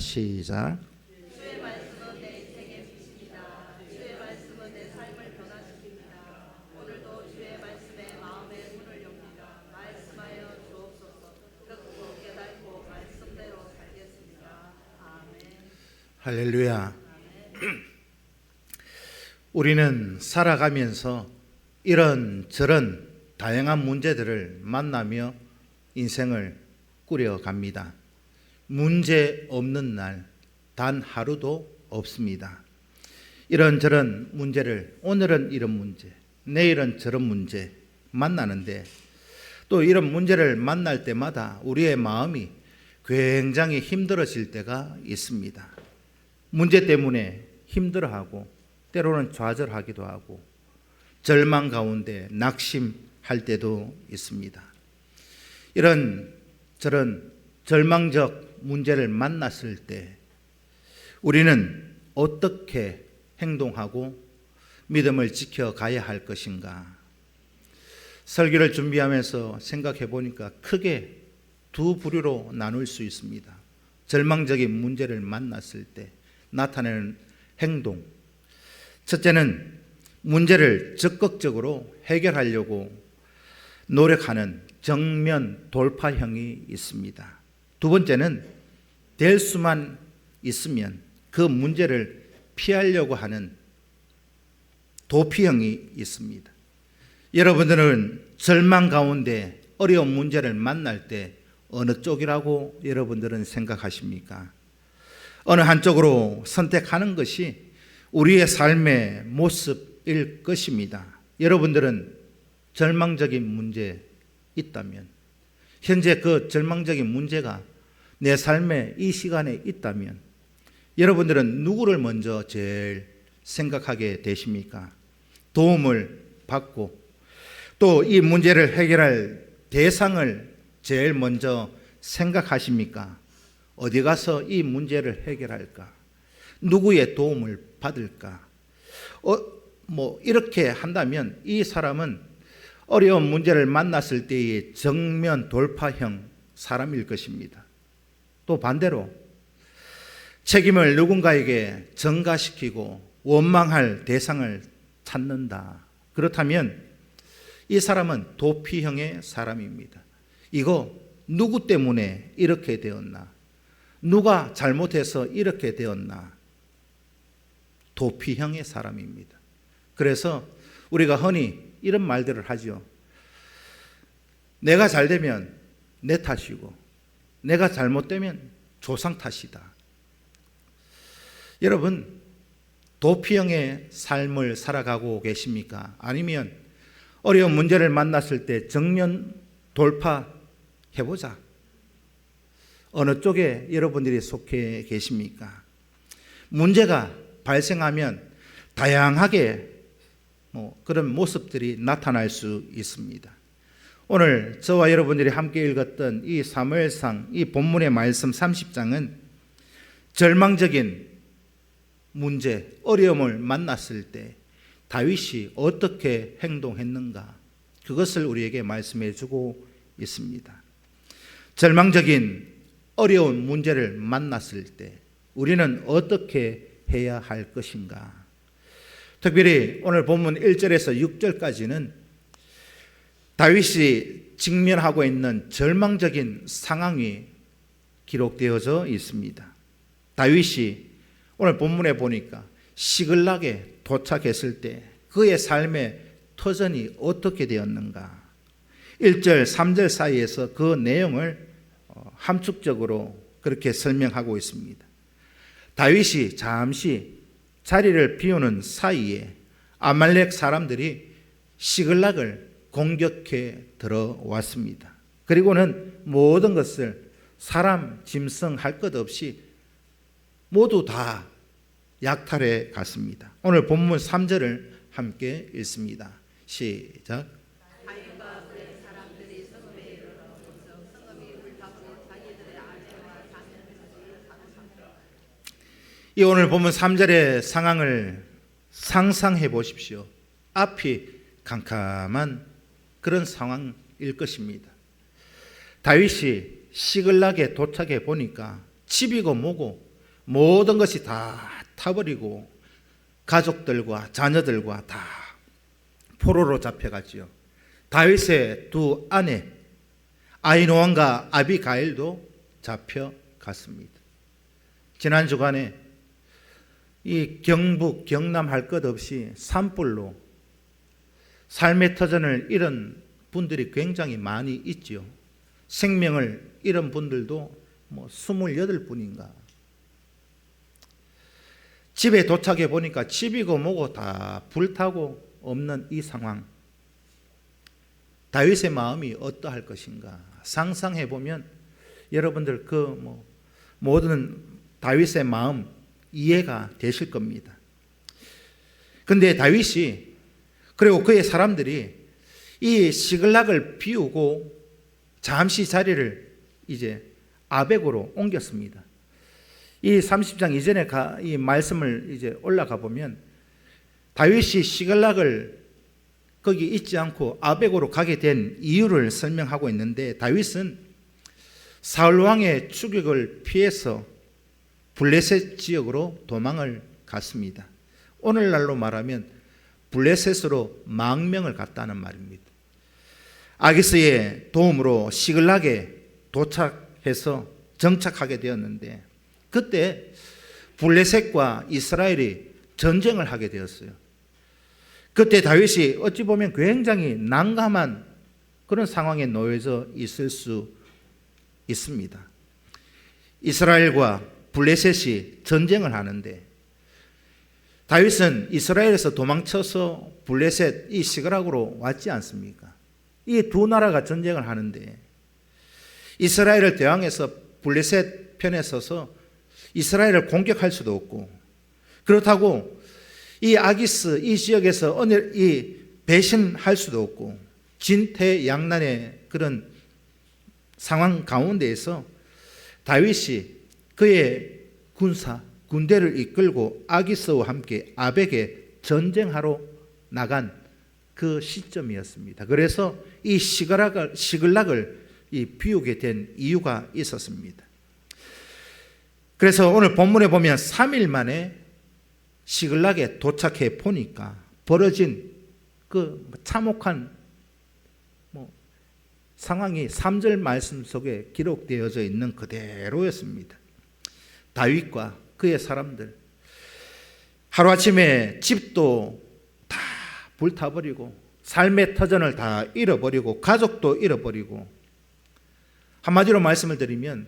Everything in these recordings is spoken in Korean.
시작. 주의 말씀은 내 인생의 빛입니다. 주의 말씀은 내 삶을 변화시킵니다. 오늘도 주의 말씀에 마음의 문을 엽니다. 말씀하여 주옵소서. 듣고 깨닫고 말씀대로 살겠습니다. 아멘. 할렐루야. 우리는 살아가면서 이런저런 다양한 문제들을 만나며 인생을 꾸려갑니다. 문제 없는 날 단 하루도 없습니다. 이런저런 문제를, 오늘은 이런 문제, 내일은 저런 문제 만나는데, 또 이런 문제를 만날 때마다 우리의 마음이 굉장히 힘들어질 때가 있습니다. 문제 때문에 힘들어하고 때로는 좌절하기도 하고 절망 가운데 낙심할 때도 있습니다. 이런 저런 절망적 문제를 만났을 때 우리는 어떻게 행동하고 믿음을 지켜가야 할 것인가? 설교를 준비하면서 생각해 보니까 크게 두 부류로 나눌 수 있습니다. 절망적인 문제를 만났을 때 나타내는 행동. 첫째는 문제를 적극적으로 해결하려고 노력하는 정면 돌파형이 있습니다. 두 번째는 될 수만 있으면 그 문제를 피하려고 하는 도피형이 있습니다. 여러분들은 절망 가운데 어려운 문제를 만날 때 어느 쪽이라고 여러분들은 생각하십니까? 어느 한쪽으로 선택하는 것이 우리의 삶의 모습일 것입니다. 여러분들은 절망적인 문제 있다면, 현재 그 절망적인 문제가 내 삶의 이 시간에 있다면 여러분들은 누구를 먼저 제일 생각하게 되십니까? 도움을 받고 또 이 문제를 해결할 대상을 제일 먼저 생각하십니까? 어디 가서 이 문제를 해결할까? 누구의 도움을 받을까? 이렇게 한다면 이 사람은 어려운 문제를 만났을 때의 정면 돌파형 사람일 것입니다. 또 반대로 책임을 누군가에게 전가시키고 원망할 대상을 찾는다. 그렇다면 이 사람은 도피형의 사람입니다. 이거 누구 때문에 이렇게 되었나? 누가 잘못해서 이렇게 되었나? 도피형의 사람입니다. 그래서 우리가 흔히 이런 말들을 하죠. 내가 잘 되면 내 탓이고 내가 잘못되면 조상 탓이다. 여러분, 도피형의 삶을 살아가고 계십니까? 아니면 어려운 문제를 만났을 때 정면 돌파해보자. 어느 쪽에 여러분들이 속해 계십니까? 문제가 발생하면 다양하게 그런 모습들이 나타날 수 있습니다. 오늘 저와 여러분들이 함께 읽었던 이 사무엘상, 이 본문의 말씀 30장은 절망적인 문제, 어려움을 만났을 때 다윗이 어떻게 행동했는가, 그것을 우리에게 말씀해 주고 있습니다. 절망적인 어려운 문제를 만났을 때 우리는 어떻게 해야 할 것인가? 특별히 오늘 본문 1절에서 6절까지는 다윗이 직면하고 있는 절망적인 상황이 기록되어져 있습니다. 다윗이 오늘 본문에 보니까 시글락에 도착했을 때 그의 삶의 터전이 어떻게 되었는가? 1절, 3절 사이에서 그 내용을 함축적으로 그렇게 설명하고 있습니다. 다윗이 잠시 자리를 비우는 사이에 아말렉 사람들이 시글락을 공격해 들어왔습니다. 그리고는 모든 것을 사람, 짐승 할 것 없이 모두 다 약탈해 갔습니다. 오늘 본문 3절을 함께 읽습니다. 시작. 다윗과 그의 사람들이 성읍에 이르러 성읍이 불타고 자기들의 아내와 자녀들이 사로잡혔다. 이 오늘 본문 3절의 상황을 상상해 보십시오. 앞이 캄캄한 그런 상황일 것입니다. 다윗이 시글락에 도착해 보니까 집이고 뭐고 모든 것이 다 타버리고 가족들과 자녀들과 다 포로로 잡혀갔지요. 다윗의 두 아내 아히노암과 아비가일도 잡혀갔습니다. 지난 주간에 이 경북 경남 할 것 없이 산불로 삶의 터전을 잃은 분들이 굉장히 많이 있지요. 생명을 잃은 분들도 28분인가. 집에 도착해 보니까 집이고 뭐고 다 불타고 없는 이 상황. 다윗의 마음이 어떠할 것인가 상상해 보면 여러분들 모든 다윗의 마음 이해가 되실 겁니다. 근데 다윗이 그리고 그의 사람들이 이 시글락을 비우고 잠시 자리를 이제 아벡으로 옮겼습니다. 이 30장 이전에 이 말씀을 이제 올라가 보면 다윗이 시글락을 거기 있지 않고 아벡으로 가게 된 이유를 설명하고 있는데 다윗은 사울 왕의 추격을 피해서 블레셋 지역으로 도망을 갔습니다. 오늘날로 말하면 블레셋으로 망명을 갔다는 말입니다. 아기스의 도움으로 시글락에 도착해서 정착하게 되었는데 그때 블레셋과 이스라엘이 전쟁을 하게 되었어요. 그때 다윗이 어찌 보면 굉장히 난감한 그런 상황에 놓여져 있을 수 있습니다. 이스라엘과 블레셋이 전쟁을 하는데 다윗은 이스라엘에서 도망쳐서 블레셋 이 시그락으로 왔지 않습니까? 이 두 나라가 전쟁을 하는데 이스라엘을 대항해서 블레셋 편에 서서 이스라엘을 공격할 수도 없고 그렇다고 이 아기스 이 지역에서 이 배신할 수도 없고 진퇴양난의 그런 상황 가운데에서 다윗이 그의 군대를 이끌고 아기스와 함께 아벡에 전쟁하러 나간 그 시점이었습니다. 그래서 이 시글락을 비우게 된 이유가 있었습니다. 그래서 오늘 본문에 보면 3일 만에 시글락에 도착해 보니까 벌어진 그 참혹한 상황이 3절 말씀 속에 기록되어져 있는 그대로였습니다. 다윗과 그의 사람들 하루아침에 집도 다 불타버리고 삶의 터전을 다 잃어버리고 가족도 잃어버리고 한마디로 말씀을 드리면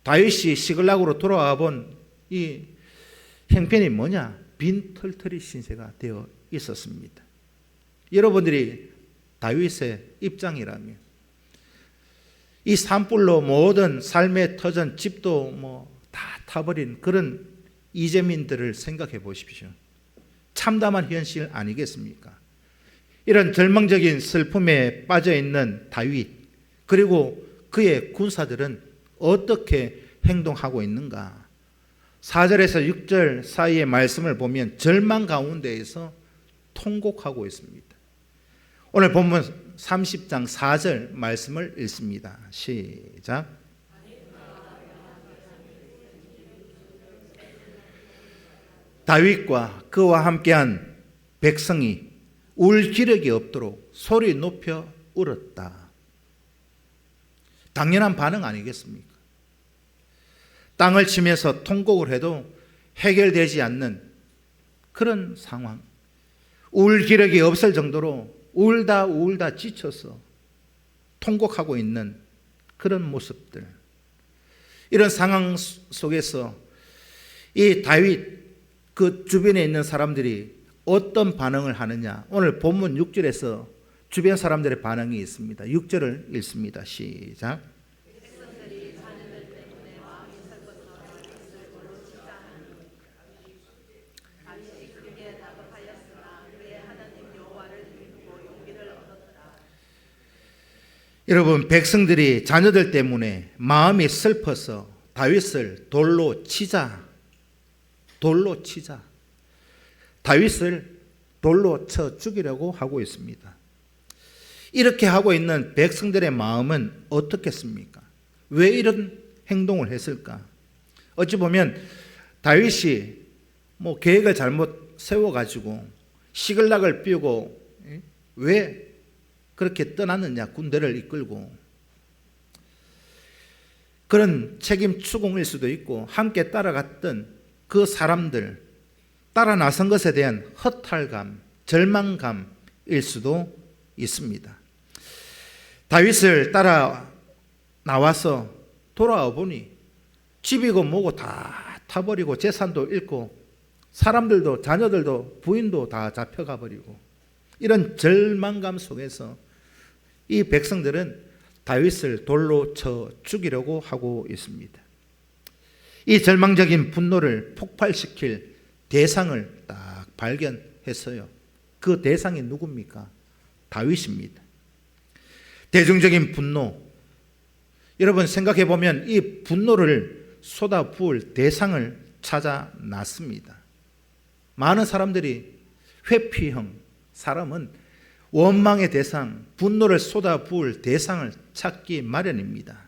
다윗이 시글락으로 돌아와 본 이 형편이 뭐냐? 빈털터리 신세가 되어 있었습니다. 여러분들이 다윗의 입장이라면 이 산불로 모든 삶의 터전 집도 다 타버린 그런 이재민들을 생각해 보십시오. 참담한 현실 아니겠습니까? 이런 절망적인 슬픔에 빠져 있는 다윗 그리고 그의 군사들은 어떻게 행동하고 있는가? 4절에서 6절 사이의 말씀을 보면 절망 가운데에서 통곡하고 있습니다. 오늘 본문 30장 4절 말씀을 읽습니다. 시작. 다윗과 그와 함께한 백성이 울 기력이 없도록 소리 높여 울었다. 당연한 반응 아니겠습니까? 땅을 치면서 통곡을 해도 해결되지 않는 그런 상황. 울 기력이 없을 정도로 울다 지쳐서 통곡하고 있는 그런 모습들. 이런 상황 속에서 이 다윗 그 주변에 있는 사람들이 어떤 반응을 하느냐. 오늘 본문 6절에서 주변 사람들의 반응이 있습니다. 6절을 읽습니다. 시작. 여러분, 백성들이 자녀들 때문에 마음이 슬퍼서 다윗을 돌로 치자. 다윗을 돌로 쳐 죽이려고 하고 있습니다. 이렇게 하고 있는 백성들의 마음은 어떻겠습니까? 왜 이런 행동을 했을까? 어찌 보면 다윗이 계획을 잘못 세워가지고 시글락을 피우고 왜 그렇게 떠났느냐, 군대를 이끌고. 그런 책임 추궁일 수도 있고 함께 따라갔던 그 사람들, 따라 나선 것에 대한 허탈감, 절망감일 수도 있습니다. 다윗을 따라 나와서 돌아와 보니 집이고 뭐고 다 타버리고 재산도 잃고 사람들도, 자녀들도, 부인도 다 잡혀가 버리고, 이런 절망감 속에서 이 백성들은 다윗을 돌로 쳐 죽이려고 하고 있습니다. 이 절망적인 분노를 폭발시킬 대상을 딱 발견했어요. 그 대상이 누굽니까? 다윗입니다. 대중적인 분노, 여러분 생각해 보면 이 분노를 쏟아부을 대상을 찾아놨습니다. 많은 사람들이 회피형, 사람은 원망의 대상, 분노를 쏟아부을 대상을 찾기 마련입니다.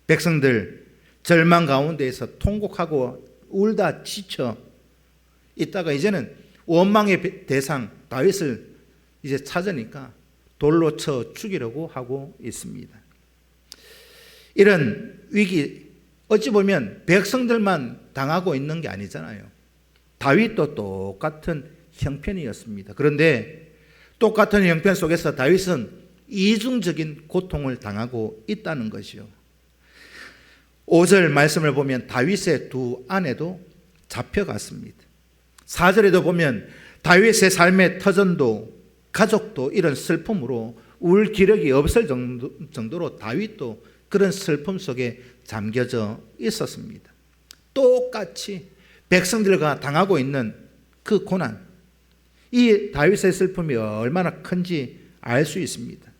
백성들 절망 가운데에서 통곡하고 울다 지쳐 있다가 이제는 원망의 대상 다윗을 이제 찾으니까 돌로 쳐 죽이려고 하고 있습니다. 이런 위기, 어찌 보면 백성들만 당하고 있는 게 아니잖아요. 다윗도 똑같은 형편이었습니다. 그런데 똑같은 형편 속에서 다윗은 이중적인 고통을 당하고 있다는 것이요. 5절 말씀을 보면 다윗의 두 아내도 잡혀갔습니다. 4절에도 보면 다윗의 삶의 터전도 가족도 이런 슬픔으로 울 기력이 없을 정도로 다윗도 그런 슬픔 속에 잠겨져 있었습니다. 똑같이 백성들과 당하고 있는 그 고난, 이 다윗의 슬픔이 얼마나 큰지 알 수 있습니다.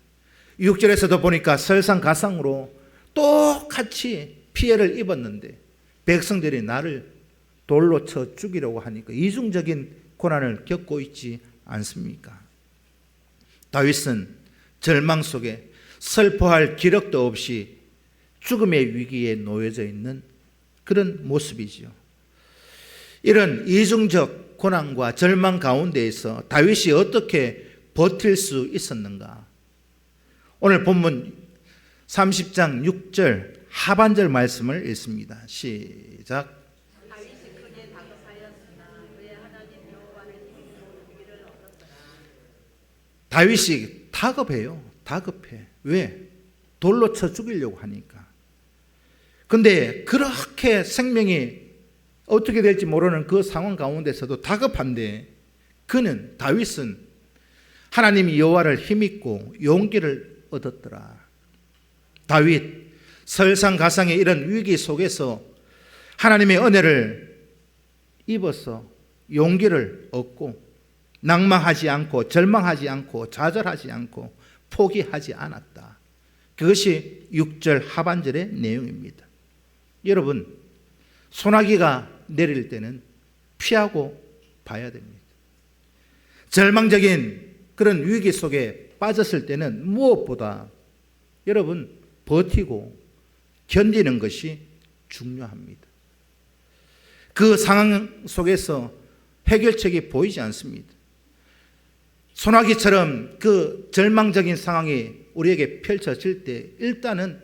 6절에서도 보니까 설상가상으로 똑같이 피해를 입었는데 백성들이 나를 돌로 쳐 죽이려고 하니까 이중적인 고난을 겪고 있지 않습니까? 다윗은 절망 속에 슬퍼할 기력도 없이 죽음의 위기에 놓여져 있는 그런 모습이지요. 이런 이중적 고난과 절망 가운데에서 다윗이 어떻게 버틸 수 있었는가? 오늘 본문 30장 6절 하반절 말씀을 읽습니다. 시작. 다윗이 크게 다급하였으나 그의 하나님 여호와를 믿음으로 위기를 얻었더라. 다윗이 다급해요. 다급해. 왜? 돌로 쳐 죽이려고 하니까. 근데 그렇게 생명이 어떻게 될지 모르는 그 상황 가운데서도 다급한데 그는, 다윗은 하나님 여호와를 힘입고 용기를 얻었더라. 다윗 설상가상의 이런 위기 속에서 하나님의 은혜를 입어서 용기를 얻고 낭망하지 않고 절망하지 않고 좌절하지 않고 포기하지 않았다. 그것이 6절 하반절의 내용입니다. 여러분, 소나기가 내릴 때는 피하고 봐야 됩니다. 절망적인 그런 위기 속에 빠졌을 때는 무엇보다 여러분 버티고 견디는 것이 중요합니다. 그 상황 속에서 해결책이 보이지 않습니다. 소나기처럼 그 절망적인 상황이 우리에게 펼쳐질 때 일단은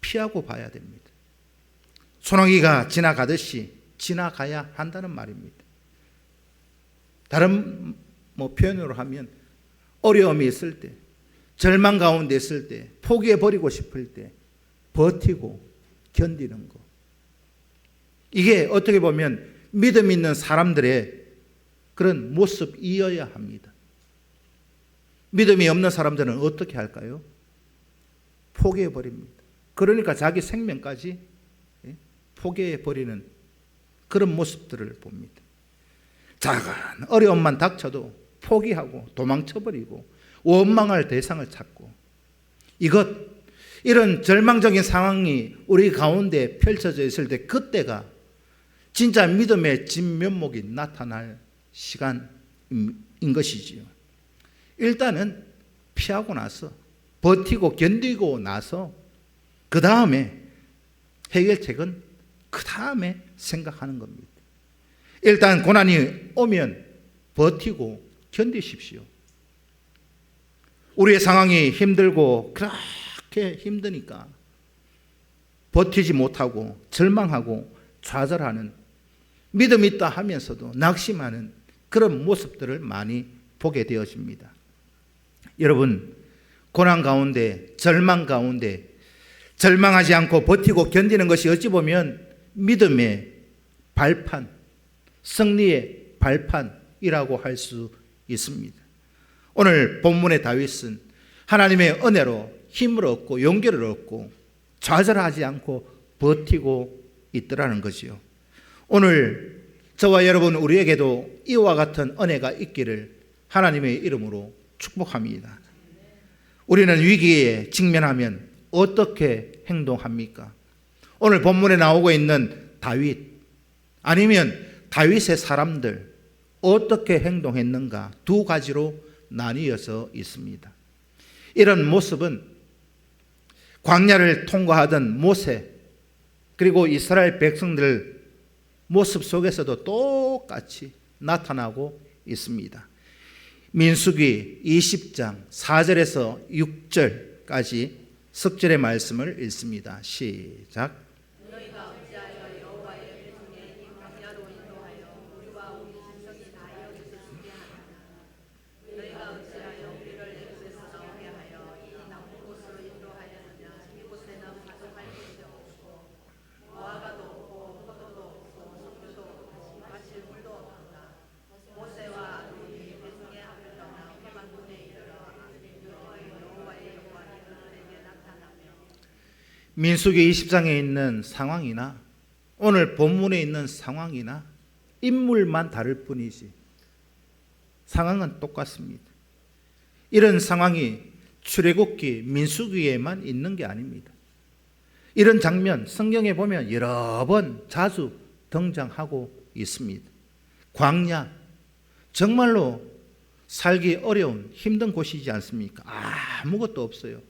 피하고 봐야 됩니다. 소나기가 지나가듯이 지나가야 한다는 말입니다. 다른 표현으로 하면 어려움이 있을 때, 절망 가운데 있을 때, 포기해버리고 싶을 때 버티고 견디는 것. 이게 어떻게 보면 믿음 있는 사람들의 그런 모습이어야 합니다. 믿음이 없는 사람들은 어떻게 할까요? 포기해버립니다. 그러니까 자기 생명까지 포기해버리는 그런 모습들을 봅니다. 작은 어려움만 닥쳐도 포기하고 도망쳐버리고 원망할 대상을 찾고, 이런 절망적인 상황이 우리 가운데 펼쳐져 있을 때 그때가 진짜 믿음의 진면목이 나타날 시간인 것이지요. 일단은 피하고 나서 버티고 견디고 나서 그 다음에 해결책은 그 다음에 생각하는 겁니다. 일단 고난이 오면 버티고 견디십시오. 우리의 상황이 힘들고 그렇게 힘드니까 버티지 못하고 절망하고 좌절하는, 믿음 있다 하면서도 낙심하는 그런 모습들을 많이 보게 되어집니다. 여러분, 고난 가운데, 절망 가운데 절망하지 않고 버티고 견디는 것이 어찌 보면 믿음의 발판, 승리의 발판이라고 할 수 있습니다. 오늘 본문의 다윗은 하나님의 은혜로 힘을 얻고 용기를 얻고 좌절하지 않고 버티고 있더라는 거지요. 오늘 저와 여러분, 우리에게도 이와 같은 은혜가 있기를 하나님의 이름으로 축복합니다. 우리는 위기에 직면하면 어떻게 행동합니까? 오늘 본문에 나오고 있는 다윗, 아니면 다윗의 사람들 어떻게 행동했는가, 두 가지로 나뉘어서 있습니다. 이런 모습은 광야를 통과하던 모세 그리고 이스라엘 백성들 모습 속에서도 똑같이 나타나고 있습니다. 민수기 20장 4절에서 6절까지 석절의 말씀을 읽습니다. 시작. 너희가 어찌하여 여호와의 백성의 이 광야로 인도하여 우리와 우리 신성이 다 여기서 죽게 하느냐. 너희가 어찌하여 우리를 애굽에서 나오게 하여 이 나쁜 곳으로 인도하였느냐. 이곳에는 파종할 것이 없고 무화과도 없고 포도도 없고 석류도 없고 마실 물도 없다. 모세와 아론이 백성의 앞을 떠나 회막문에 이르러 여호와의 영광이 그들에게 나타나며. 민수기 20장에 있는 상황이나 오늘 본문에 있는 상황이나 인물만 다를 뿐이지 상황은 똑같습니다. 이런 상황이 출애굽기, 민수기에만 있는 게 아닙니다. 이런 장면 성경에 보면 여러 번 자주 등장하고 있습니다. 광야, 정말로 살기 어려운 힘든 곳이지 않습니까? 아무것도 없어요.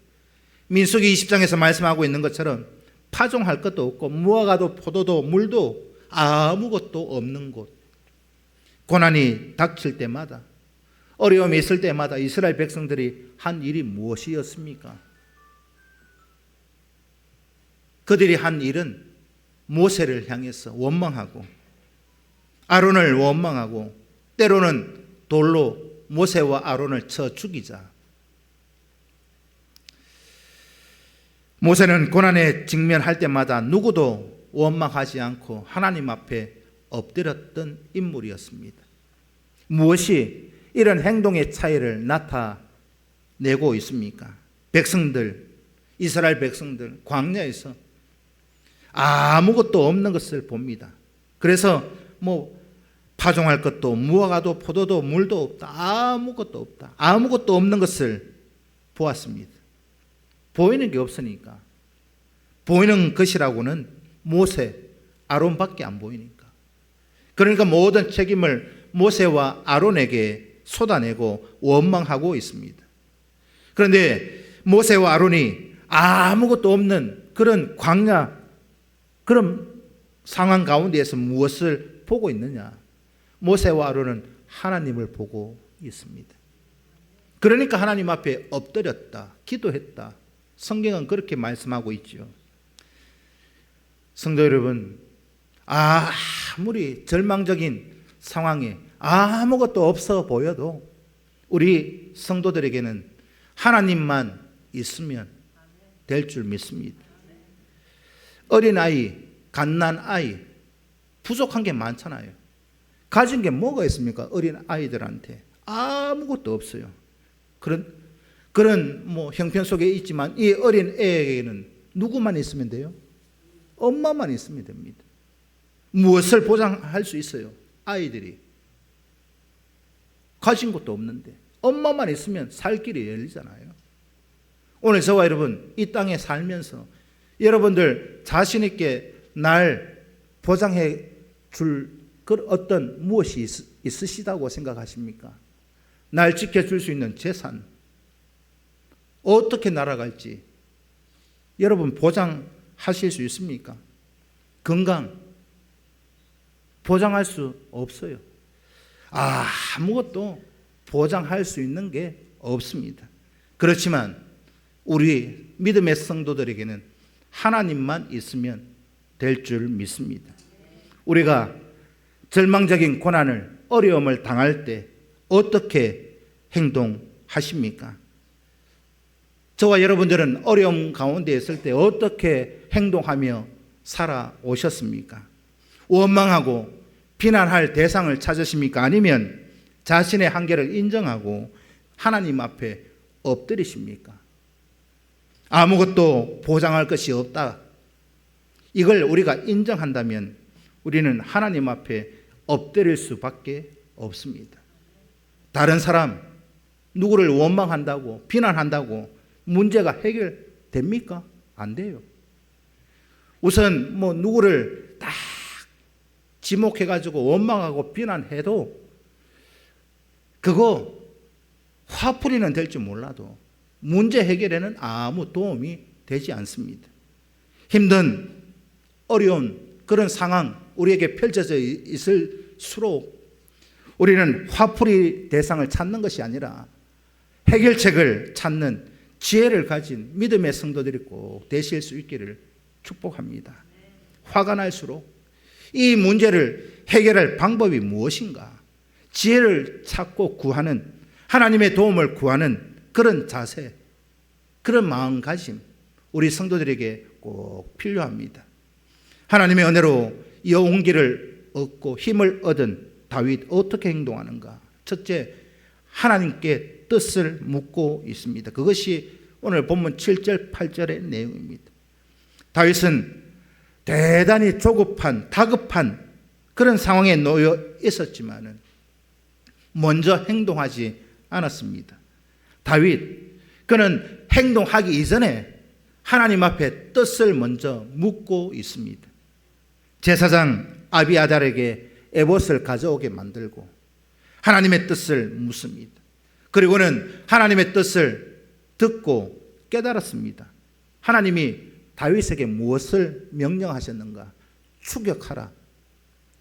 민수기 20장에서 말씀하고 있는 것처럼 파종할 것도 없고 무화과도 포도도 물도 아무것도 없는 곳. 고난이 닥칠 때마다, 어려움이 있을 때마다 이스라엘 백성들이 한 일이 무엇이었습니까? 그들이 한 일은 모세를 향해서 원망하고 아론을 원망하고 때로는 돌로 모세와 아론을 쳐 죽이자. 모세는 고난에 직면할 때마다 누구도 원망하지 않고 하나님 앞에 엎드렸던 인물이었습니다. 무엇이 이런 행동의 차이를 나타내고 있습니까? 백성들, 이스라엘 백성들 광야에서 아무것도 없는 것을 봅니다. 그래서 파종할 것도 무화과도 포도도 물도 없다. 아무것도 없다. 아무것도 없는 것을 보았습니다. 보이는 게 없으니까. 보이는 것이라고는 모세, 아론밖에 안 보이니까. 그러니까 모든 책임을 모세와 아론에게 쏟아내고 원망하고 있습니다. 그런데 모세와 아론이 아무것도 없는 그런 광야, 그런 상황 가운데에서 무엇을 보고 있느냐? 모세와 아론은 하나님을 보고 있습니다. 그러니까 하나님 앞에 엎드렸다, 기도했다. 성경은 그렇게 말씀하고 있죠. 성도 여러분, 아무리 절망적인 상황에 아무것도 없어 보여도 우리 성도들에게는 하나님만 있으면 될 줄 믿습니다. 어린아이, 갓난아이, 부족한 게 많잖아요. 가진 게 뭐가 있습니까? 어린아이들한테 아무것도 없어요. 그런 형편 속에 있지만 이 어린 애에게는 누구만 있으면 돼요? 엄마만 있으면 됩니다. 무엇을 보장할 수 있어요? 아이들이 가진 것도 없는데 엄마만 있으면 살 길이 열리잖아요. 오늘 저와 여러분 이 땅에 살면서 여러분들 자신 있게 날 보장해 줄 어떤 무엇이 있으시다고 생각하십니까? 날 지켜줄 수 있는 재산, 어떻게 날아갈지 여러분 보장하실 수 있습니까? 건강, 보장할 수 없어요. 아무것도 보장할 수 있는 게 없습니다. 그렇지만 우리 믿음의 성도들에게는 하나님만 있으면 될 줄 믿습니다. 우리가 절망적인 고난을, 어려움을 당할 때 어떻게 행동하십니까? 저와 여러분들은 어려움 가운데 있을 때 어떻게 행동하며 살아오셨습니까? 원망하고 비난할 대상을 찾으십니까? 아니면 자신의 한계를 인정하고 하나님 앞에 엎드리십니까? 아무것도 보장할 것이 없다. 이걸 우리가 인정한다면 우리는 하나님 앞에 엎드릴 수밖에 없습니다. 다른 사람, 누구를 원망한다고, 비난한다고 문제가 해결됩니까? 안 돼요. 우선 누구를 딱 지목해가지고 원망하고 비난해도 그거 화풀이는 될지 몰라도 문제 해결에는 아무 도움이 되지 않습니다. 힘든 어려운 그런 상황 우리에게 펼쳐져 있을수록 우리는 화풀이 대상을 찾는 것이 아니라 해결책을 찾는 지혜를 가진 믿음의 성도들이 꼭 되실 수 있기를 축복합니다. 화가 날수록 이 문제를 해결할 방법이 무엇인가? 지혜를 찾고 구하는, 하나님의 도움을 구하는 그런 자세, 그런 마음가짐 우리 성도들에게 꼭 필요합니다. 하나님의 은혜로 용기를 얻고 힘을 얻은 다윗 어떻게 행동하는가? 첫째, 하나님께 뜻을 묻고 있습니다. 그것이 오늘 본문 7절 8절의 내용입니다. 다윗은 대단히 조급한, 다급한 그런 상황에 놓여 있었지만은 먼저 행동하지 않았습니다. 다윗, 그는 행동하기 이전에 하나님 앞에 뜻을 먼저 묻고 있습니다. 제사장 아비아달에게 에봇을 가져오게 만들고 하나님의 뜻을 묻습니다. 그리고는 하나님의 뜻을 듣고 깨달았습니다. 하나님이 다윗에게 무엇을 명령하셨는가? 추격하라.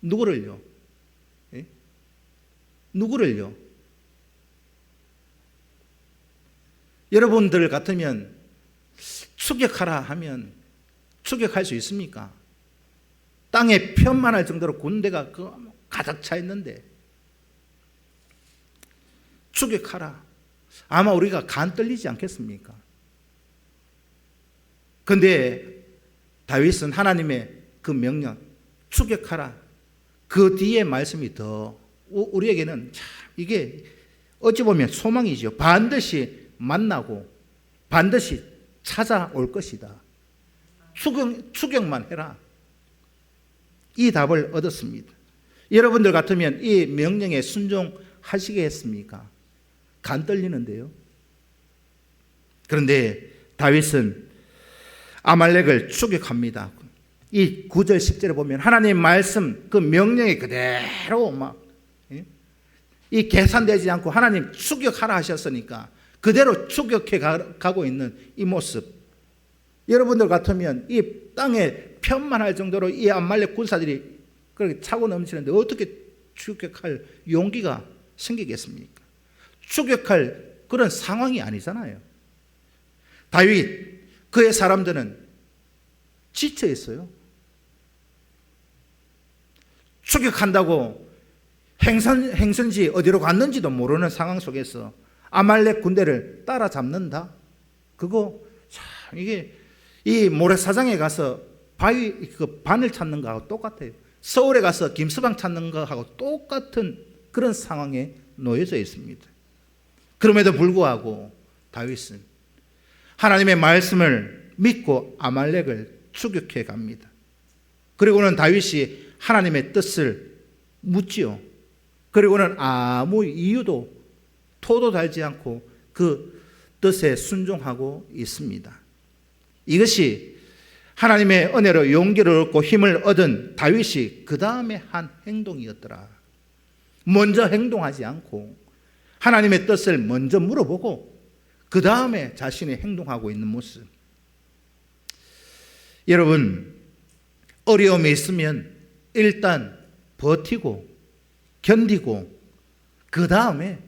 누구를요? 예? 누구를요? 여러분들 같으면 추격하라 하면 추격할 수 있습니까? 땅에 편만할 정도로 군대가 가득 차 있는데 추격하라. 아마 우리가 간 떨리지 않겠습니까? 그런데 다윗은 하나님의 그 명령 추격하라. 그 뒤에 말씀이 더 우리에게는 참 이게 어찌 보면 소망이죠. 반드시 만나고 반드시 찾아올 것이다. 추격만 해라. 이 답을 얻었습니다. 여러분들 같으면 이 명령에 순종하시겠습니까? 간 떨리는데요. 그런데 다윗은 아말렉을 추격합니다. 이 9절 10절에 보면 하나님 말씀 그 명령에 그대로 이 계산되지 않고 하나님 추격하라 하셨으니까 그대로 추격해 가고 있는 이 모습. 여러분들 같으면 이 땅에 편만할 정도로 이 아말렉 군사들이 그렇게 차고 넘치는데 어떻게 추격할 용기가 생기겠습니까? 추격할 그런 상황이 아니잖아요. 다윗, 그의 사람들은 지쳐 있어요. 추격한다고 행선지 어디로 갔는지도 모르는 상황 속에서 아말렉 군대를 따라잡는다? 그거 참 이게 이 모래사장에 가서 바위 그 바늘 찾는 거하고 똑같아요. 서울에 가서 김서방 찾는 거하고 똑같은 그런 상황에 놓여져 있습니다. 그럼에도 불구하고 다윗은 하나님의 말씀을 믿고 아말렉을 추격해 갑니다. 그리고는 다윗이 하나님의 뜻을 묻지요. 그리고는 아무 이유도 토도 달지 않고 그 뜻에 순종하고 있습니다. 이것이 하나님의 은혜로 용기를 얻고 힘을 얻은 다윗이 그 다음에 한 행동이었더라. 먼저 행동하지 않고 하나님의 뜻을 먼저 물어보고 그 다음에 자신이 행동하고 있는 모습. 여러분, 어려움이 있으면 일단 버티고 견디고 그 다음에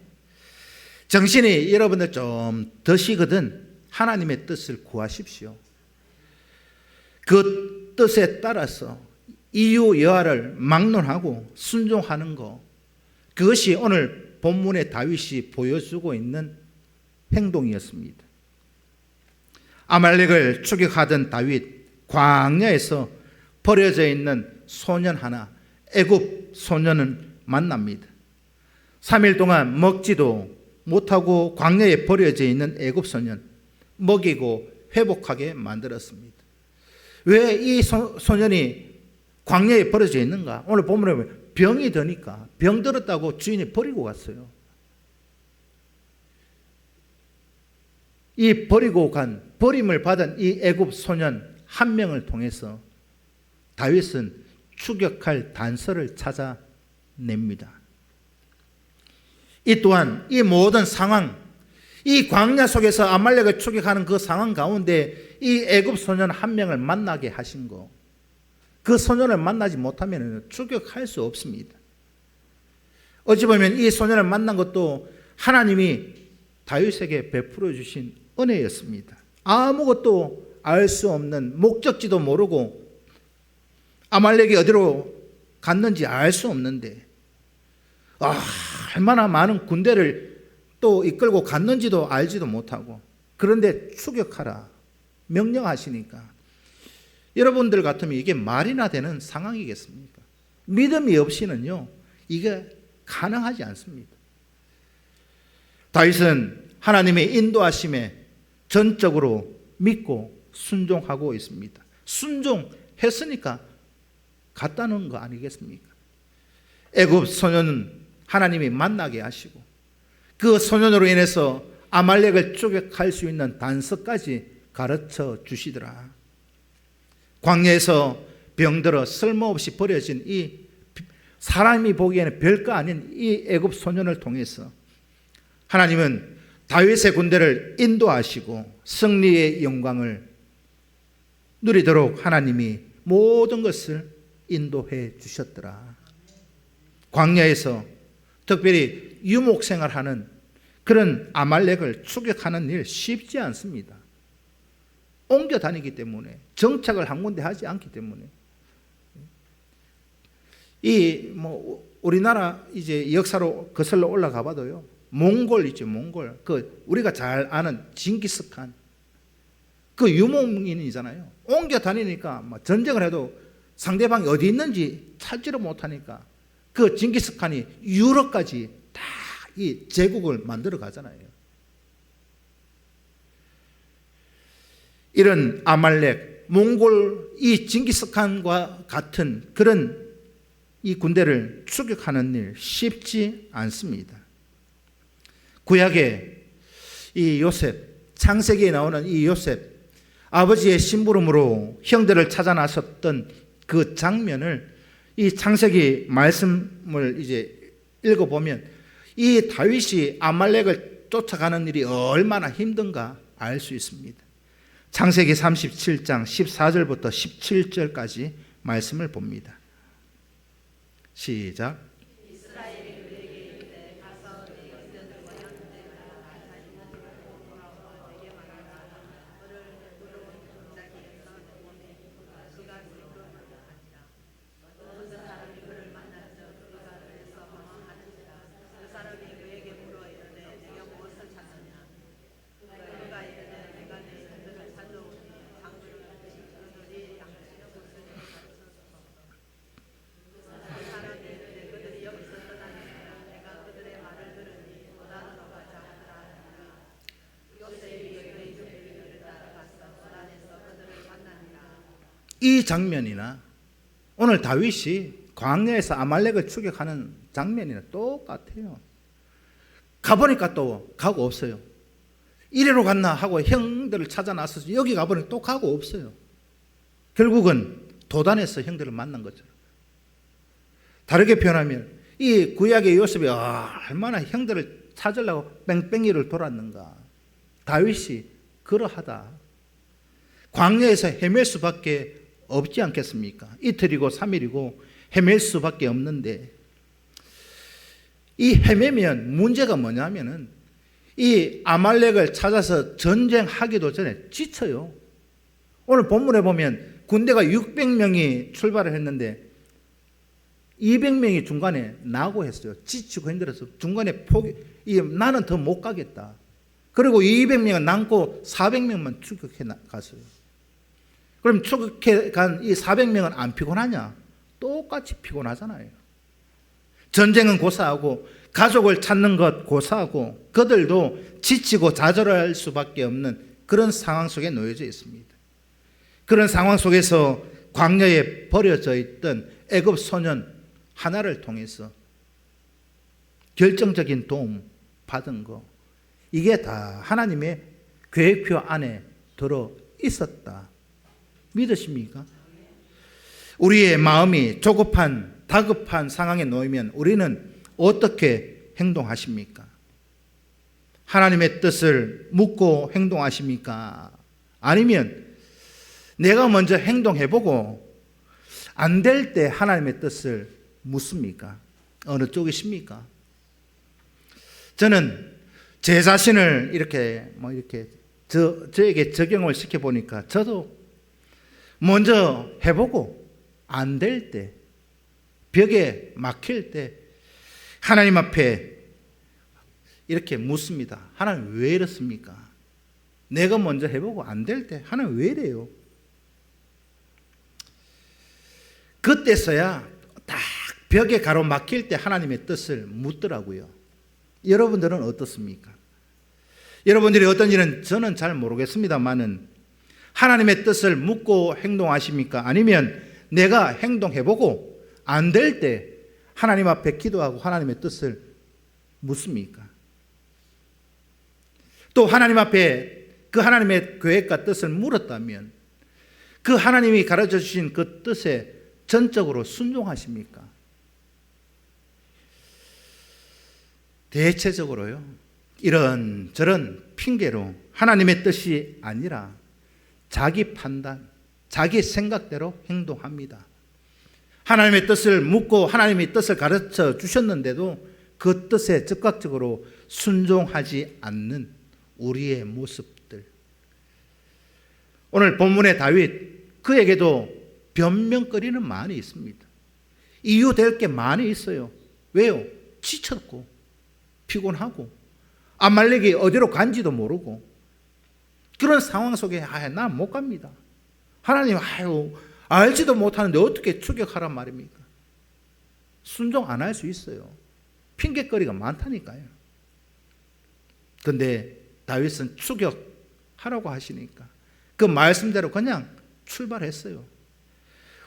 정신이 여러분들 좀 드시거든 하나님의 뜻을 구하십시오. 그 뜻에 따라서 이유 여하를 막론하고 순종하는 것, 그것이 오늘 본문의 다윗이 보여주고 있는 행동이었습니다. 아말렉을 추격하던 다윗, 광야에서 버려져 있는 소년 하나, 애굽 소년을 만납니다. 3일 동안 먹지도 못하고 광야에 버려져 있는 애굽 소년, 먹이고 회복하게 만들었습니다. 왜 이 소년이 광야에 버려져 있는가? 오늘 본문에 보면 병이 드니까, 병 들었다고 주인이 버리고 갔어요. 이 버림을 받은 이 애굽 소년 한 명을 통해서 다윗은 추격할 단서를 찾아냅니다. 이 또한 이 모든 상황, 이 광야 속에서 아말렉을 추격하는 그 상황 가운데 이 애굽 소년 한 명을 만나게 하신 거, 그 소년을 만나지 못하면 추격할 수 없습니다. 어찌 보면 이 소년을 만난 것도 하나님이 다윗에게 베풀어 주신 은혜였습니다. 아무것도 알 수 없는, 목적지도 모르고 아말렉이 어디로 갔는지 알 수 없는데 얼마나 많은 군대를 또 이끌고 갔는지도 알지도 못하고, 그런데 추격하라 명령하시니까 여러분들 같으면 이게 말이나 되는 상황이겠습니까? 믿음이 없이는요 이게 가능하지 않습니다. 다윗은 하나님의 인도하심에 전적으로 믿고 순종하고 있습니다. 순종했으니까 갔다는 거 아니겠습니까? 애굽 소년은 하나님이 만나게 하시고 그 소년으로 인해서 아말렉을 추격할 수 있는 단서까지 가르쳐 주시더라. 광야에서 병들어 쓸모없이 버려진 이 사람이 보기에는 별거 아닌 이 애굽 소년을 통해서 하나님은 다윗의 군대를 인도하시고 승리의 영광을 누리도록 하나님이 모든 것을 인도해 주셨더라. 광야에서 특별히 유목생활하는 그런 아말렉을 추격하는 일 쉽지 않습니다. 옮겨 다니기 때문에, 정착을 한 군데 하지 않기 때문에. 우리나라 이제 역사로 거슬러 올라가 봐도요, 몽골 있죠, 몽골. 우리가 잘 아는 징기스칸. 그 유목민이잖아요. 옮겨 다니니까 전쟁을 해도 상대방이 어디 있는지 찾지를 못하니까 그 징기스칸이 유럽까지 다 이 제국을 만들어 가잖아요. 이런 아말렉, 몽골, 이 징기스칸과 같은 그런 이 군대를 추격하는 일 쉽지 않습니다. 구약의 이 요셉, 창세기에 나오는 이 요셉, 아버지의 심부름으로 형들을 찾아 나섰던 그 장면을 이 창세기 말씀을 이제 읽어보면 이 다윗이 아말렉을 쫓아가는 일이 얼마나 힘든가 알 수 있습니다. 창세기 37장 14절부터 17절까지 말씀을 봅니다. 시작. 이 장면이나 오늘 다윗이 광야에서 아말렉을 추격하는 장면이나 똑같아요. 가보니까 또 가고 없어요. 이리로 갔나 하고 형들을 찾아 나서서 여기 가보니까 또 가고 없어요. 결국은 도단에서 형들을 만난 거죠. 다르게 표현하면 이 구약의 요셉이 얼마나 형들을 찾으려고 뺑뺑이를 돌았는가. 다윗이 그러하다. 광야에서 헤맬 수밖에 없지 않겠습니까? 이틀이고 3일이고 헤맬 수밖에 없는데, 이 헤매면 문제가 뭐냐면은 이 아말렉을 찾아서 전쟁하기도 전에 지쳐요. 오늘 본문에 보면 군대가 600명이 출발을 했는데 200명이 중간에 나고했어요. 지치고 힘들어서 중간에 나는 더 못 가겠다. 그리고 200명은 남고 400명만 추격해 갔어요. 그럼 추격해 간 이 400명은 안 피곤하냐? 똑같이 피곤하잖아요. 전쟁은 고사하고 가족을 찾는 것 고사하고 그들도 지치고 좌절할 수밖에 없는 그런 상황 속에 놓여져 있습니다. 그런 상황 속에서 광야에 버려져 있던 애굽 소년 하나를 통해서 결정적인 도움 받은 거, 이게 다 하나님의 계획표 안에 들어 있었다. 믿으십니까? 우리의 마음이 조급한 다급한 상황에 놓이면 우리는 어떻게 행동하십니까? 하나님의 뜻을 묻고 행동하십니까? 아니면 내가 먼저 행동해보고 안 될 때 하나님의 뜻을 묻습니까? 어느 쪽이십니까? 저는 제 자신을 이렇게 저에게 적용을 시켜보니까 저도 먼저 해보고 안 될 때, 벽에 막힐 때 하나님 앞에 이렇게 묻습니다. 하나님 왜 이렇습니까? 내가 먼저 해보고 안 될 때 하나님 왜 이래요? 그때서야 딱 벽에 가로막힐 때 하나님의 뜻을 묻더라고요. 여러분들은 어떻습니까? 여러분들이 어떤지는 저는 잘 모르겠습니다만은 하나님의 뜻을 묻고 행동하십니까? 아니면 내가 행동해보고 안 될 때 하나님 앞에 기도하고 하나님의 뜻을 묻습니까? 또 하나님 앞에 그 하나님의 계획과 뜻을 물었다면 그 하나님이 가르쳐 주신 그 뜻에 전적으로 순종하십니까? 대체적으로요, 이런저런 핑계로 하나님의 뜻이 아니라 자기 판단, 자기 생각대로 행동합니다. 하나님의 뜻을 묻고 하나님의 뜻을 가르쳐 주셨는데도 그 뜻에 즉각적으로 순종하지 않는 우리의 모습들. 오늘 본문의 다윗, 그에게도 변명거리는 많이 있습니다. 이유될 게 많이 있어요. 왜요? 지쳤고 피곤하고 아말렉이 어디로 간지도 모르고 그런 상황 속에 난 못 갑니다. 하나님 알지도 못하는데 어떻게 추격하란 말입니까? 순종 안 할 수 있어요. 핑계거리가 많다니까요. 그런데 다윗은 추격하라고 하시니까 그 말씀대로 그냥 출발했어요.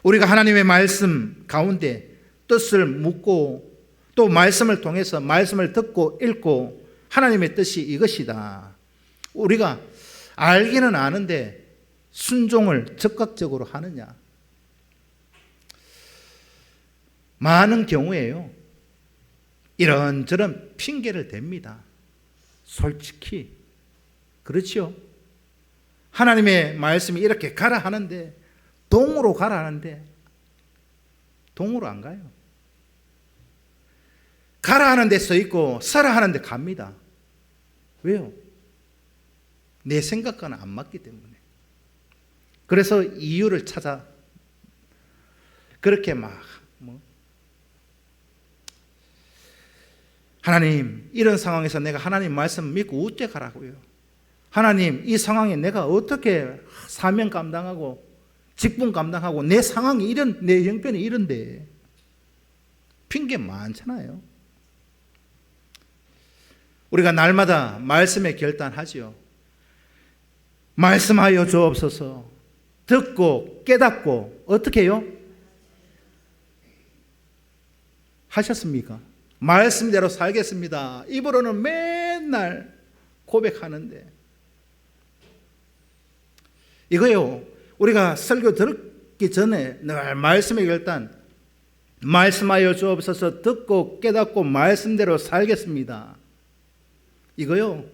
우리가 하나님의 말씀 가운데 뜻을 묻고 또 말씀을 통해서 말씀을 듣고 읽고 하나님의 뜻이 이것이다. 우리가 알기는 아는데 순종을 적극적으로 하느냐? 많은 경우에요, 이런저런 핑계를 댑니다. 솔직히 그렇지요. 하나님의 말씀이 이렇게 가라 하는데, 동으로 가라 하는데 동으로 안 가요. 가라 하는 데 써 있고 서라 하는 데 갑니다. 왜요? 내 생각과는 안 맞기 때문에. 그래서 이유를 찾아 그렇게 하나님, 이런 상황에서 내가 하나님 말씀 믿고 어째 가라고요? 하나님, 이 상황에 내가 어떻게 사명 감당하고 직분 감당하고 내 상황이 내 형편이 이런데. 핑계 많잖아요. 우리가 날마다 말씀에 결단하지요. 말씀하여 주옵소서. 듣고 깨닫고 어떻게 해요? 하셨습니까? 말씀대로 살겠습니다. 입으로는 맨날 고백하는데 이거요, 우리가 설교 듣기 전에 늘 말씀의 결단, 말씀하여 주옵소서, 듣고 깨닫고 말씀대로 살겠습니다. 이거요,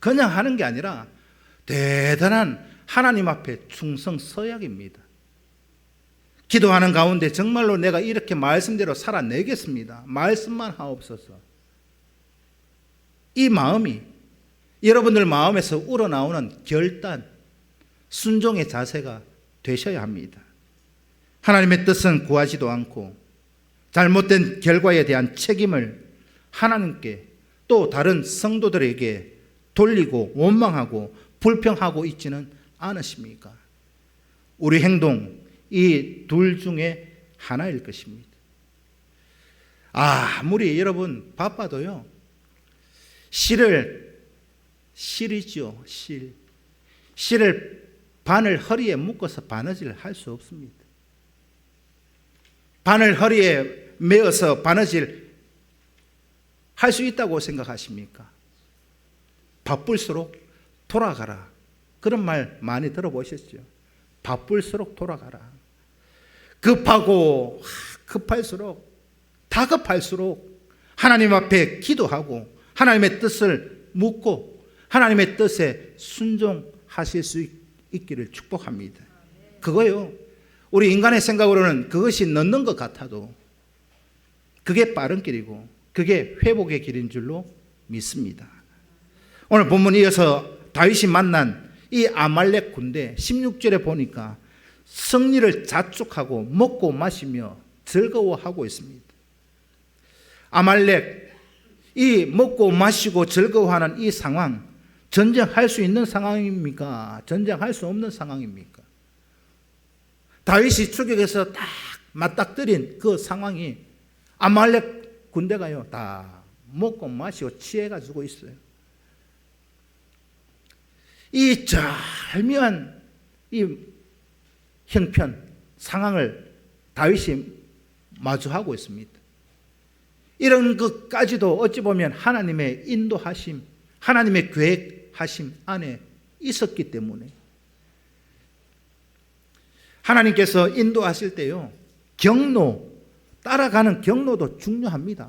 그냥 하는 게 아니라 대단한 하나님 앞에 충성 서약입니다. 기도하는 가운데 정말로 내가 이렇게 말씀대로 살아내겠습니다. 말씀만 하옵소서. 이 마음이 여러분들 마음에서 우러나오는 결단, 순종의 자세가 되셔야 합니다. 하나님의 뜻은 구하지도 않고 잘못된 결과에 대한 책임을 하나님께 또 다른 성도들에게 돌리고 원망하고 불평하고 있지는 않으십니까? 우리 행동 이 둘 중에 하나일 것입니다. 아무리 여러분 바빠도요, 실이죠. 실을 바늘 허리에 묶어서 바느질 할 수 없습니다. 바늘 허리에 메어서 바느질 할 수 있다고 생각하십니까? 바쁠수록 돌아가라. 그런 말 많이 들어보셨죠? 바쁠수록 돌아가라. 급하고 급할수록 다급할수록 하나님 앞에 기도하고 하나님의 뜻을 묻고 하나님의 뜻에 순종하실 수 있기를 축복합니다. 그거요, 우리 인간의 생각으로는 그것이 늦는 것 같아도 그게 빠른 길이고 그게 회복의 길인 줄로 믿습니다. 오늘 본문 이어서 다윗이 만난 이 아말렉 군대 16절에 보니까 승리를 자축하고 먹고 마시며 즐거워하고 있습니다. 아말렉, 이 먹고 마시고 즐거워하는 이 상황, 전쟁할 수 있는 상황입니까? 전쟁할 수 없는 상황입니까? 다윗이 추격해서 딱 맞닥뜨린 그 상황이 아말렉 군대가요 다 먹고 마시고 취해가지고 있어요. 이 절묘한 이 형편 상황을 다윗이 마주하고 있습니다. 이런 것까지도 어찌 보면 하나님의 인도하심, 하나님의 계획하심 안에 있었기 때문에 하나님께서 인도하실 때요, 경로, 따라가는 경로도 중요합니다.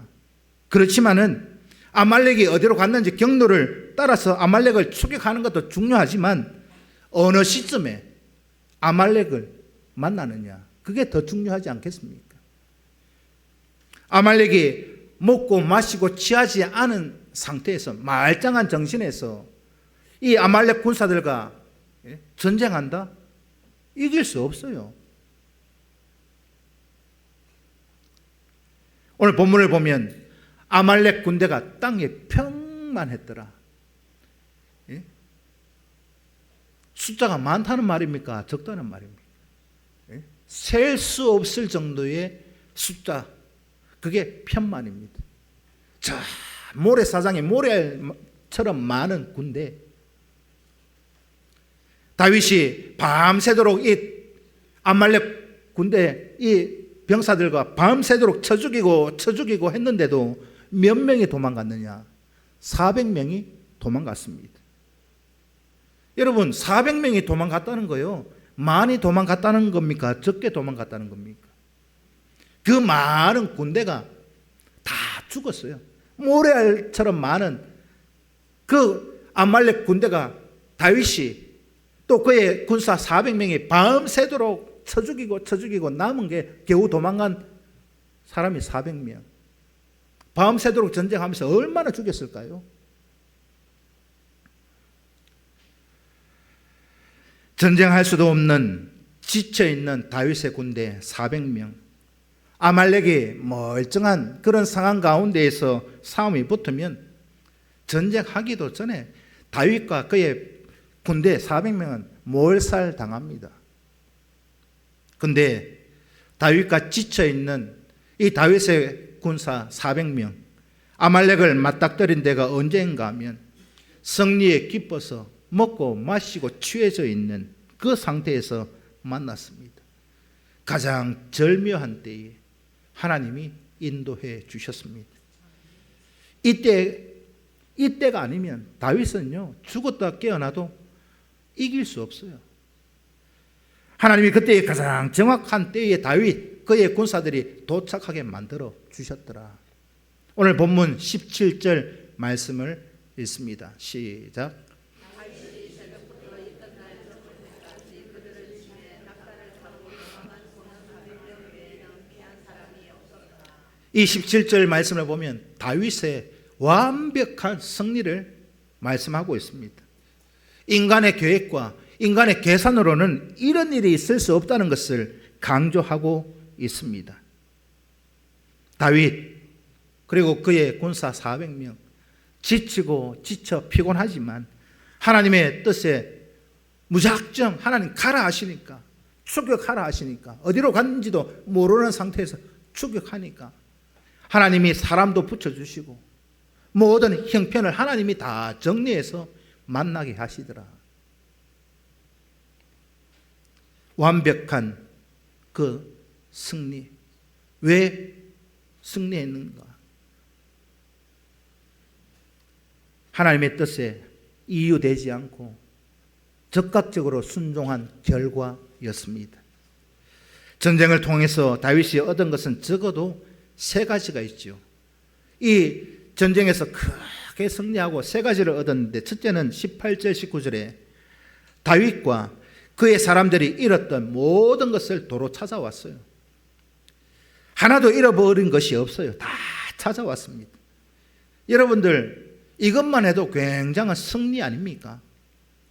그렇지만은 아말렉이 어디로 갔는지 경로를 따라서 아말렉을 추격하는 것도 중요하지만 어느 시점에 아말렉을 만나느냐, 그게 더 중요하지 않겠습니까? 아말렉이 먹고 마시고 취하지 않은 상태에서 말짱한 정신에서 이 아말렉 군사들과 전쟁한다? 이길 수 없어요. 오늘 본문을 보면 아말렉 군대가 땅에 평만했더라. 숫자가 많다는 말입니까? 적다는 말입니까? 셀 수 없을 정도의 숫자, 그게 편만입니다. 저 모래사장에 모래처럼 많은 군대, 다윗이 밤새도록 이 아말렉 군대 이 병사들과 밤새도록 쳐 죽이고 했는데도 몇 명이 도망갔느냐? 400명이 도망갔습니다. 여러분, 400명이 도망갔다는 거요, 많이 도망갔다는 겁니까? 적게 도망갔다는 겁니까? 그 많은 군대가 다 죽었어요. 모래알처럼 많은 그 아말렉 군대가 다윗이 또 그의 군사 400명이 밤새도록 쳐 죽이고 남은 게 겨우 도망간 사람이 400명. 밤새도록 전쟁하면서 얼마나 죽였을까요? 전쟁할 수도 없는 지쳐있는 다윗의 군대 400명. 아말렉이 멀쩡한 그런 상황 가운데에서 싸움이 붙으면 전쟁하기도 전에 다윗과 그의 군대 400명은 몰살당합니다. 근데 다윗과 지쳐있는 이 다윗의 군사 400명, 아말렉을 맞닥뜨린 데가 언제인가 하면 승리에 기뻐서 먹고 마시고 취해져 있는 그 상태에서 만났습니다. 가장 절묘한 때에 하나님이 인도해 주셨습니다. 이때가 아니면 다윗은요, 죽었다 깨어나도 이길 수 없어요. 하나님이 그때의 가장 정확한 때에 다윗, 그의 군사들이 도착하게 만들어 주셨더라. 오늘 본문 17절 말씀을 읽습니다. 시작. 이 17절 말씀을 보면 다윗의 완벽한 승리를 말씀하고 있습니다. 인간의 계획과 인간의 계산으로는 이런 일이 있을 수 없다는 것을 강조하고 있습니다. 다윗 그리고 그의 군사 400명 지치고 지쳐 피곤하지만 하나님의 뜻에 무작정 하나님 가라 하시니까, 추격하라 하시니까, 어디로 갔는지도 모르는 상태에서 추격하니까 하나님이 사람도 붙여주시고 모든 형편을 하나님이 다 정리해서 만나게 하시더라. 완벽한 그 승리. 왜 승리했는가? 하나님의 뜻에 이유되지 않고 적극적으로 순종한 결과였습니다. 전쟁을 통해서 다윗이 얻은 것은 적어도 3가지가 있죠. 이 전쟁에서 크게 승리하고 3가지를 얻었는데, 첫째는 18절 19절에 다윗과 그의 사람들이 잃었던 모든 것을 도로 찾아왔어요. 하나도 잃어버린 것이 없어요. 다 찾아왔습니다. 여러분들 이것만 해도 굉장한 승리 아닙니까?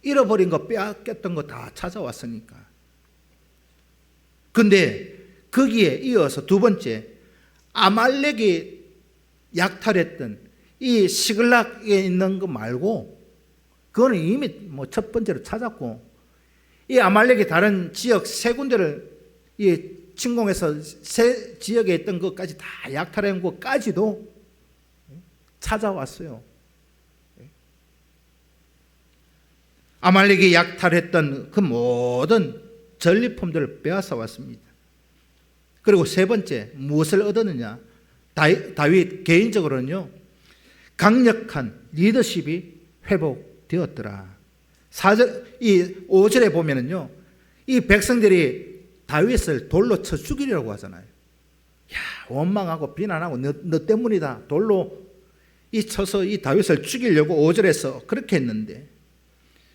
잃어버린 거, 빼앗겼던 거 다 찾아왔으니까. 근데 거기에 이어서 2번째, 아말렉이 약탈했던 이 시글락에 있는 거 말고, 그거는 이미 첫 번째로 찾았고, 이 아말렉이 다른 지역 3군데를 침공해서 3 지역에 있던 것까지 다 약탈한 것까지도 찾아왔어요. 아말렉이 약탈했던 그 모든 전리품들을 빼앗아 왔습니다. 그리고 3번째, 무엇을 얻었느냐? 다윗 개인적으로는요, 강력한 리더십이 회복되었더라. 5절에 보면은요, 이 백성들이 다윗을 돌로 쳐 죽이려고 하잖아요. 야, 원망하고 비난하고 너 때문이다. 돌로 쳐서 이 다윗을 죽이려고 5절에서 그렇게 했는데,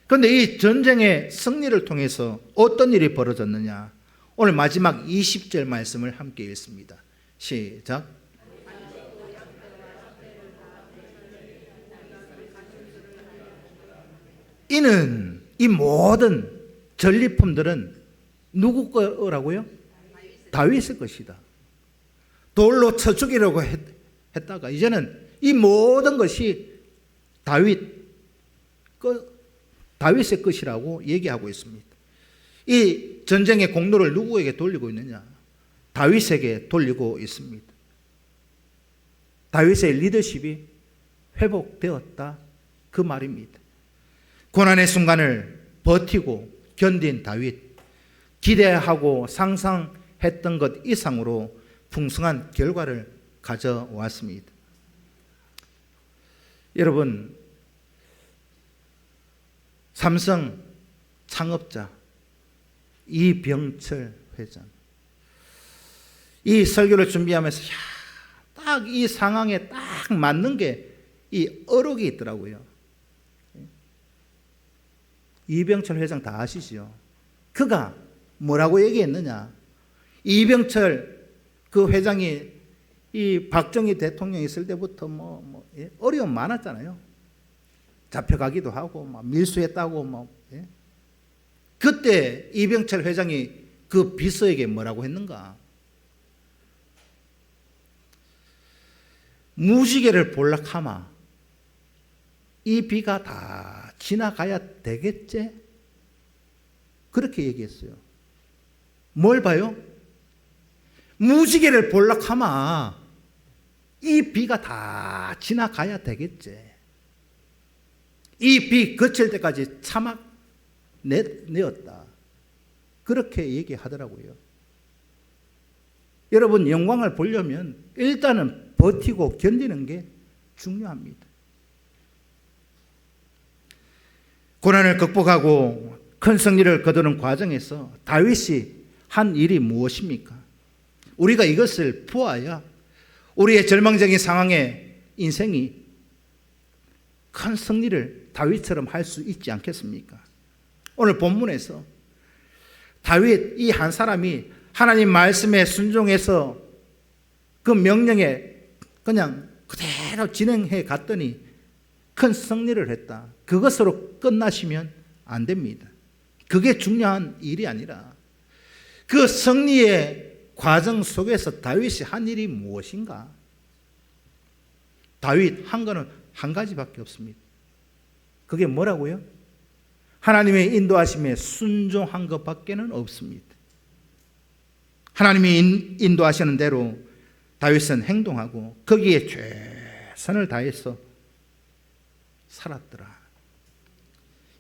그런데 이 전쟁의 승리를 통해서 어떤 일이 벌어졌느냐? 오늘 마지막 20절 말씀을 함께 읽습니다. 시작. 이는, 이 모든 전리품들은 누구 거라고요? 다윗의 것이다. 돌로 쳐 죽이려고 했다가 이제는 이 모든 것이 다윗의 것이라고 얘기하고 있습니다. 이 전쟁의 공로를 누구에게 돌리고 있느냐? 다윗에게 돌리고 있습니다. 다윗의 리더십이 회복되었다, 그 말입니다. 고난의 순간을 버티고 견딘 다윗, 기대하고 상상했던 것 이상으로 풍성한 결과를 가져왔습니다. 여러분, 삼성 창업자 이병철 회장, 이 설교를 준비하면서 딱 이 상황에 딱 맞는 게 이 어록이 있더라고요. 이병철 회장 다 아시죠? 그가 뭐라고 얘기했느냐? 이병철 그 회장이 이 박정희 대통령 있을 때부터 어려움 많았잖아요. 잡혀가기도 하고 밀수했다고 그때 이병철 회장이 그 비서에게 뭐라고 했는가? 무지개를 볼락하마 이 비가 다 지나가야 되겠지? 그렇게 얘기했어요. 뭘 봐요? 무지개를 볼락하마 이 비가 다 지나가야 되겠지. 이 비 그칠 때까지 참아 내었다. 그렇게 얘기하더라고요. 여러분, 영광을 보려면 일단은 버티고 견디는 게 중요합니다. 고난을 극복하고 큰 승리를 거두는 과정에서 다윗이 한 일이 무엇입니까? 우리가 이것을 보아야 우리의 절망적인 상황에 인생이 큰 승리를 다윗처럼 할 수 있지 않겠습니까? 오늘 본문에서 다윗 이 한 사람이 하나님 말씀에 순종해서 그 명령에 그냥 그대로 진행해 갔더니 큰 승리를 했다. 그것으로 끝나시면 안 됩니다. 그게 중요한 일이 아니라 그 승리의 과정 속에서 다윗이 한 일이 무엇인가? 다윗 한 거는 한 가지밖에 없습니다. 그게 뭐라고요? 하나님의 인도하심에 순종한 것밖에는 없습니다. 하나님이 인도하시는 대로 다윗은 행동하고 거기에 최선을 다해서 살았더라.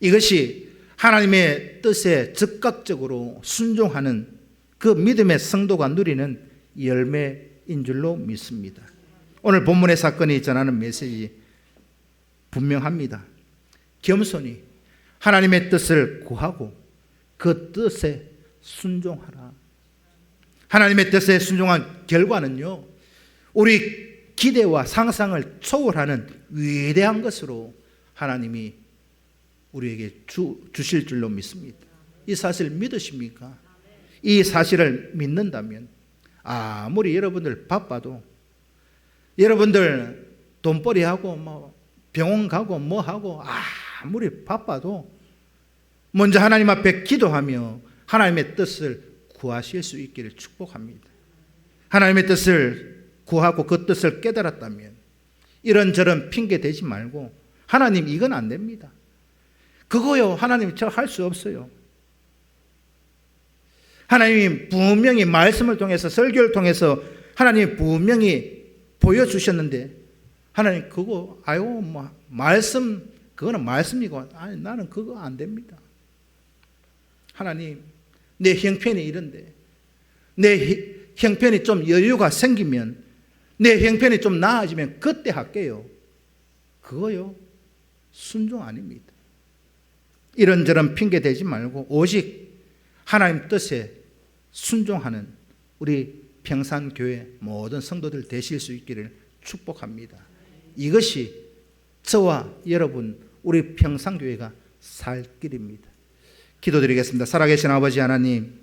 이것이 하나님의 뜻에 즉각적으로 순종하는 그 믿음의 성도가 누리는 열매인 줄로 믿습니다. 오늘 본문의 사건이 전하는 메시지 분명합니다. 겸손히 하나님의 뜻을 구하고 그 뜻에 순종하라. 하나님의 뜻에 순종한 결과는요, 우리 기대와 상상을 초월하는 위대한 것으로 하나님이 우리에게 주실 줄로 믿습니다. 이 사실 믿으십니까? 이 사실을 믿는다면 아무리 여러분들 바빠도, 여러분들 돈벌이하고 뭐 병원 가고 뭐 하고 아무리 바빠도 먼저 하나님 앞에 기도하며 하나님의 뜻을 구하실 수 있기를 축복합니다. 하나님의 뜻을 구하고 그 뜻을 깨달았다면 이런저런 핑계 대지 말고, 하나님 이건 안 됩니다. 그거요, 하나님 저 할 수 없어요. 하나님이 분명히 말씀을 통해서, 설교를 통해서 하나님이 분명히 보여주셨는데, 하나님 그거 뭐 말씀, 그거는 말씀이고 아니 나는 그거 안 됩니다. 하나님 내 형편이 이런데, 내 형편이 좀 여유가 생기면, 내 형편이 좀 나아지면 그때 할게요. 그거요, 순종 아닙니다. 이런저런 핑계 대지 말고 오직 하나님 뜻에 순종하는 우리 평산교회 모든 성도들 되실 수 있기를 축복합니다. 이것이 저와 여러분, 우리 평산교회가 살 길입니다. 기도드리겠습니다. 살아계신 아버지 하나님,